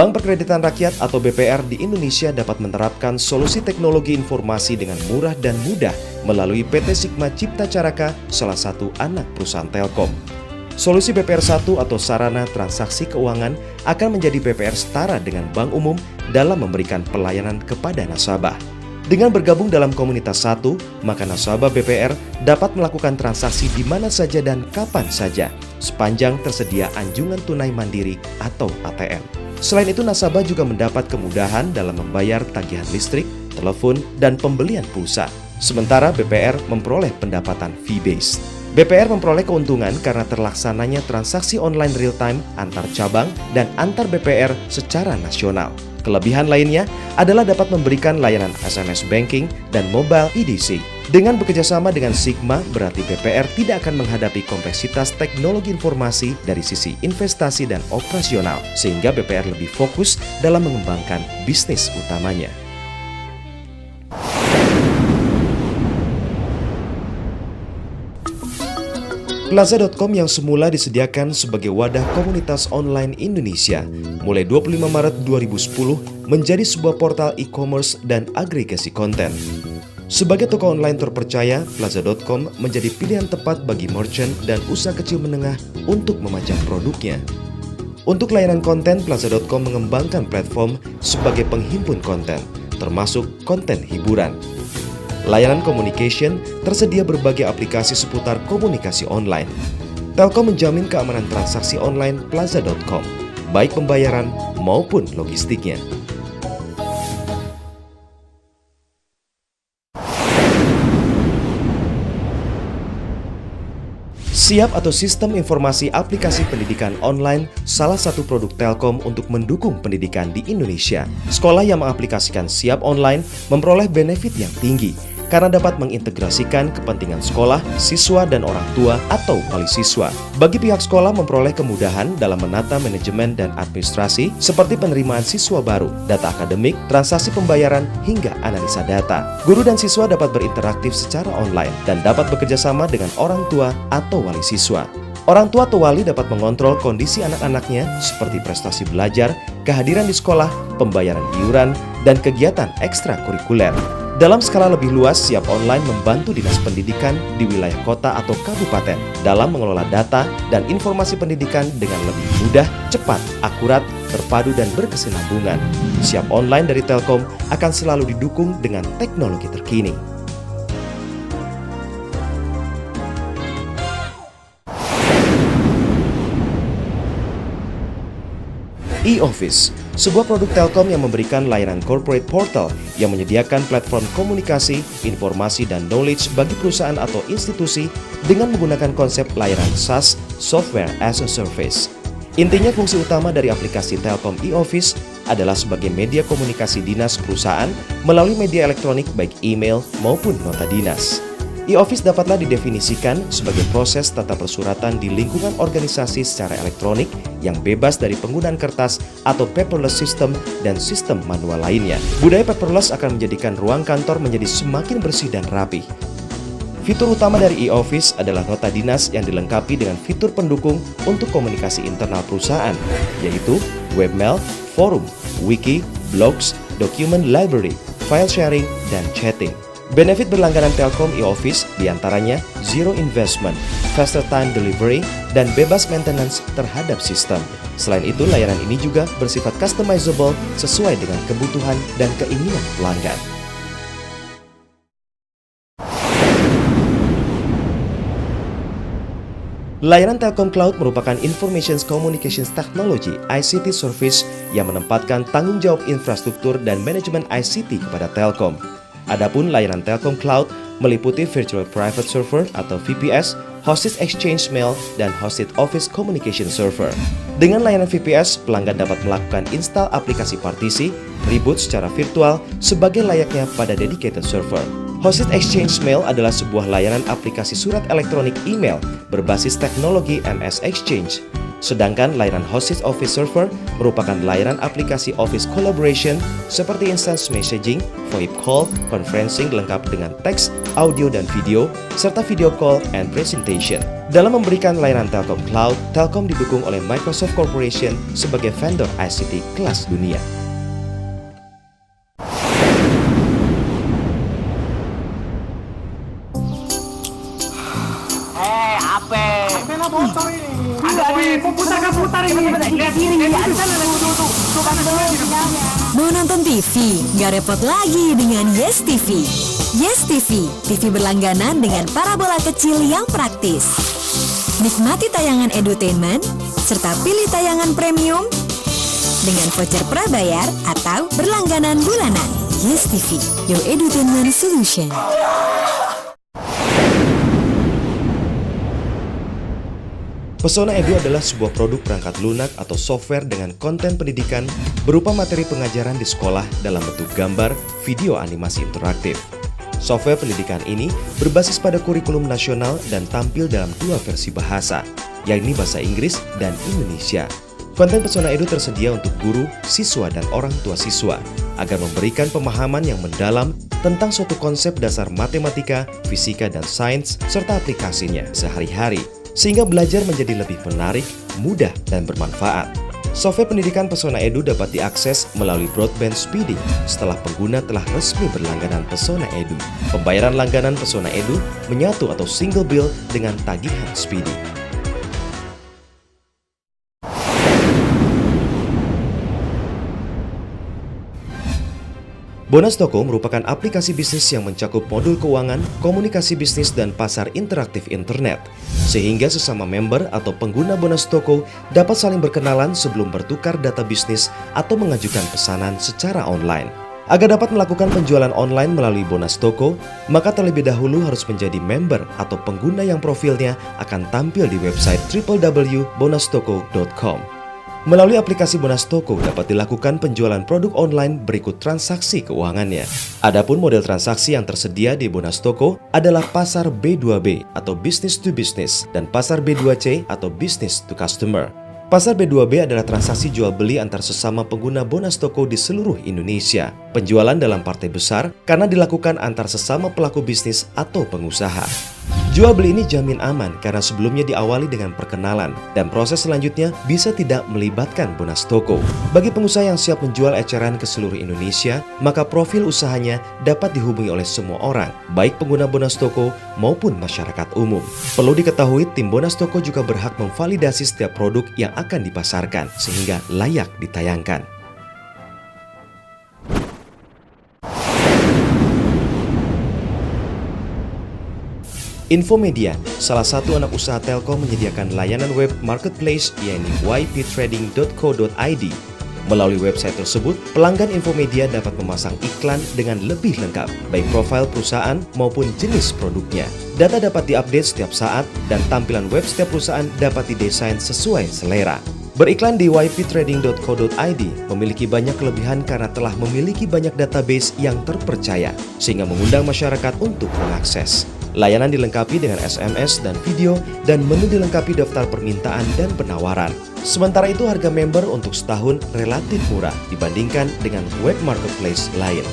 Bank Perkreditan Rakyat atau BPR di Indonesia dapat menerapkan solusi teknologi informasi dengan murah dan mudah melalui PT Sigma Cipta Caraka, salah satu anak perusahaan Telkom. Solusi BPR 1 atau sarana transaksi keuangan akan menjadi BPR setara dengan bank umum dalam memberikan pelayanan kepada nasabah. Dengan bergabung dalam komunitas satu, maka nasabah BPR dapat melakukan transaksi di mana saja dan kapan saja, sepanjang tersedia anjungan tunai mandiri atau ATM. Selain itu, nasabah juga mendapat kemudahan dalam membayar tagihan listrik, telepon, dan pembelian pulsa. Sementara BPR memperoleh pendapatan fee-based. BPR memperoleh keuntungan karena terlaksananya transaksi online real-time antar cabang dan antar BPR secara nasional. Kelebihan lainnya adalah dapat memberikan layanan SMS banking dan mobile EDC. Dengan bekerjasama dengan Sigma, berarti BPR tidak akan menghadapi kompleksitas teknologi informasi dari sisi investasi dan operasional, sehingga BPR lebih fokus dalam mengembangkan bisnis utamanya. Plaza.com yang semula disediakan sebagai wadah komunitas online Indonesia, mulai 25 Maret 2010 menjadi sebuah portal e-commerce dan agregasi konten. Sebagai toko online terpercaya, Plaza.com menjadi pilihan tepat bagi merchant dan usaha kecil menengah untuk memajang produknya. Untuk layanan konten, Plaza.com mengembangkan platform sebagai penghimpun konten, termasuk konten hiburan. Layanan communication tersedia berbagai aplikasi seputar komunikasi online. Telkom menjamin keamanan transaksi online Plaza.com, baik pembayaran maupun logistiknya. Siap atau Sistem Informasi Aplikasi Pendidikan Online, salah satu produk Telkom untuk mendukung pendidikan di Indonesia. Sekolah yang mengaplikasikan Siap Online memperoleh benefit yang tinggi karena dapat mengintegrasikan kepentingan sekolah, siswa, dan orang tua atau wali siswa. Bagi pihak sekolah memperoleh kemudahan dalam menata manajemen dan administrasi seperti penerimaan siswa baru, data akademik, transaksi pembayaran, hingga analisa data. Guru dan siswa dapat berinteraktif secara online dan dapat bekerjasama dengan orang tua atau wali siswa. Orang tua atau wali dapat mengontrol kondisi anak-anaknya seperti prestasi belajar, kehadiran di sekolah, pembayaran iuran, dan kegiatan ekstrakurikuler. Dalam skala lebih luas, Siap Online membantu Dinas Pendidikan di wilayah kota atau kabupaten dalam mengelola data dan informasi pendidikan dengan lebih mudah, cepat, akurat, terpadu, dan berkesinambungan. Siap Online dari Telkom akan selalu didukung dengan teknologi terkini. e-Office, sebuah produk Telkom yang memberikan layanan corporate portal yang menyediakan platform komunikasi, informasi, dan knowledge bagi perusahaan atau institusi dengan menggunakan konsep layanan SaaS, Software as a Service. Intinya, fungsi utama dari aplikasi Telkom e-Office adalah sebagai media komunikasi dinas perusahaan melalui media elektronik baik email maupun nota dinas. E-Office dapatlah didefinisikan sebagai proses tata persuratan di lingkungan organisasi secara elektronik yang bebas dari penggunaan kertas atau paperless system dan sistem manual lainnya. Budaya paperless akan menjadikan ruang kantor menjadi semakin bersih dan rapi. Fitur utama dari e-Office adalah nota dinas yang dilengkapi dengan fitur pendukung untuk komunikasi internal perusahaan, yaitu webmail, forum, wiki, blogs, document library, file sharing, dan chatting. Benefit berlangganan Telkom e-Office diantaranya zero investment, faster time delivery, dan bebas maintenance terhadap sistem. Selain itu, layanan ini juga bersifat customizable sesuai dengan kebutuhan dan keinginan pelanggan. Layanan Telkom Cloud merupakan Information Communications Technology (ICT) service yang menempatkan tanggung jawab infrastruktur dan manajemen ICT kepada Telkom. Adapun layanan Telkom Cloud meliputi Virtual Private Server atau VPS, Hosted Exchange Mail, dan Hosted Office Communication Server. Dengan layanan VPS, pelanggan dapat melakukan install aplikasi partisi, reboot secara virtual sebagai layaknya pada dedicated server. Hosted Exchange Mail adalah sebuah layanan aplikasi surat elektronik email berbasis teknologi MS Exchange. Sedangkan layanan Hosted Office Server merupakan layanan aplikasi Office Collaboration seperti Instant Messaging, VoIP Call, Conferencing lengkap dengan teks, audio dan video, serta video call and presentation. Dalam memberikan layanan Telkom Cloud, Telkom didukung oleh Microsoft Corporation sebagai vendor ICT kelas dunia. Mau nonton TV? Gak repot lagi dengan Yes TV. Yes TV, TV berlangganan dengan parabola kecil yang praktis. Nikmati tayangan edutainment, serta pilih tayangan premium dengan voucher prabayar atau berlangganan bulanan. Yes TV, your edutainment solution. Pesona Edu adalah sebuah produk perangkat lunak atau software dengan konten pendidikan berupa materi pengajaran di sekolah dalam bentuk gambar, video animasi interaktif. Software pendidikan ini berbasis pada kurikulum nasional dan tampil dalam dua versi bahasa, yakni bahasa Inggris dan Indonesia. Konten Pesona Edu tersedia untuk guru, siswa, dan orang tua siswa agar memberikan pemahaman yang mendalam tentang suatu konsep dasar matematika, fisika, dan sains, serta aplikasinya sehari-hari, sehingga belajar menjadi lebih menarik, mudah, dan bermanfaat. Software pendidikan Pesona Edu dapat diakses melalui broadband speedy setelah pengguna telah resmi berlangganan Pesona Edu. Pembayaran langganan Pesona Edu menyatu atau single bill dengan tagihan speedy. Bonas Toko merupakan aplikasi bisnis yang mencakup modul keuangan, komunikasi bisnis, dan pasar interaktif internet. Sehingga sesama member atau pengguna Bonas Toko dapat saling berkenalan sebelum bertukar data bisnis atau mengajukan pesanan secara online. Agar dapat melakukan penjualan online melalui Bonas Toko, maka terlebih dahulu harus menjadi member atau pengguna yang profilnya akan tampil di website www.bonastoko.com. Melalui aplikasi Bonas Toko dapat dilakukan penjualan produk online berikut transaksi keuangannya. Adapun model transaksi yang tersedia di Bonas Toko adalah pasar B2B atau business to business dan pasar B2C atau business to customer. Pasar B2B adalah transaksi jual beli antar sesama pengguna Bonas Toko di seluruh Indonesia. Penjualan dalam partai besar karena dilakukan antar sesama pelaku bisnis atau pengusaha. Jual beli ini jamin aman karena sebelumnya diawali dengan perkenalan dan proses selanjutnya bisa tidak melibatkan Bonas Toko. Bagi pengusaha yang siap menjual eceran ke seluruh Indonesia, maka profil usahanya dapat dihubungi oleh semua orang, baik pengguna Bonas Toko maupun masyarakat umum. Perlu diketahui, tim Bonas Toko juga berhak memvalidasi setiap produk yang akan dipasarkan sehingga layak ditayangkan. Infomedia, salah satu anak usaha Telkom, menyediakan layanan web marketplace yakni yptrading.co.id. Melalui website tersebut, pelanggan Infomedia dapat memasang iklan dengan lebih lengkap, baik profil perusahaan maupun jenis produknya. Data dapat diupdate setiap saat dan tampilan web setiap perusahaan dapat didesain sesuai selera. Beriklan di yptrading.co.id memiliki banyak kelebihan karena telah memiliki banyak database yang terpercaya, sehingga mengundang masyarakat untuk mengakses. Layanan dilengkapi dengan SMS dan video, dan menu dilengkapi daftar permintaan dan penawaran. Sementara itu, harga member untuk setahun relatif murah dibandingkan dengan web marketplace lain.